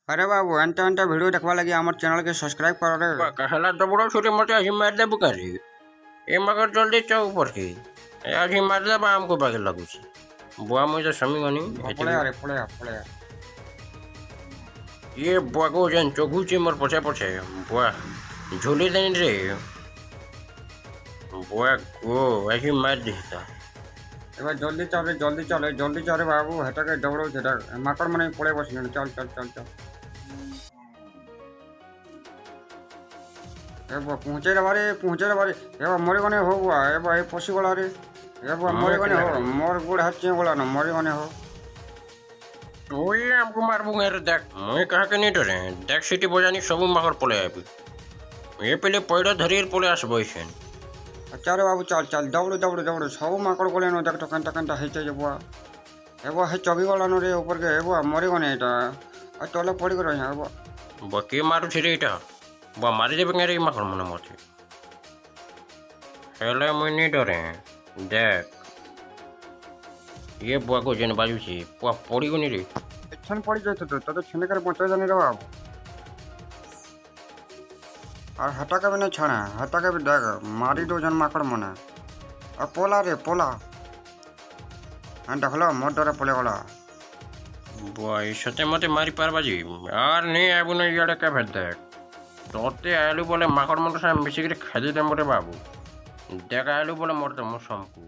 अरे बाबू एंता एंता वीडियो देखवा लगी हमार चैनल के सब्सक्राइब कर रे। कहला दबड़ो छोटे मोटे अही मार दे बुकारी ए मगर जल्दी चौ ऊपर के अही मार दे बा हमको बागे लगु छी बुआ मुझे समी गनी पड़े यार पड़े ये बुआ को जन चोगु छी मोर पछे पछे बुआ झोली देनी रे बुआ को अही मार देता एबार जल्दी चल बाबू हेटा के दौड़ो सेटा माकड़ मने पड़े बसले चल ए बा पहुंचे रे बारे ए बा मोरे गने हो बुआ ए बा ए पसी गला रे ए बा मोरे गने हो मोर गुड़ हाथ चे गला न मोरे गने हो ओए हमको मार बुंगे रे देख मैं कहा के नहीं डरे देख सिटी बजानी सब माकड़ पड़े आबी ये पहले पैड़ा धरिर पड़े आसबो छन अच्छा रे बाबू चल दौड़ सब माकड़ गले न देख तो कंटा हेचे जे बुआ ए बा हे चबी गला न रे ऊपर के ए बा मोरे गने एटा आ तले पड़ी गरो है बा बके मारू छिरे एटा बा मारी देबे रे माकड़ मने मते हेले मैं नहीं डरे देख ये बुआ को जन बाजू छी बुआ पड़ी गनी रे छन पड़ी जाए तो छने कर पहुंचे जाने रे बाबू और हटा के भी नहीं छाना हटा के भी देख मारी दो जन माकड़ मने और पोला रे पोला हाँ देखलो मोर डरे पड़े गला बुआ सते मते मारी पारबाजी यार नहीं आबू न याडे का भेद देख तोते आलू बोले माकड़ मन से मिसिक खादी दे मोरे बाबू देख आलू बोले मोर तो मो समकू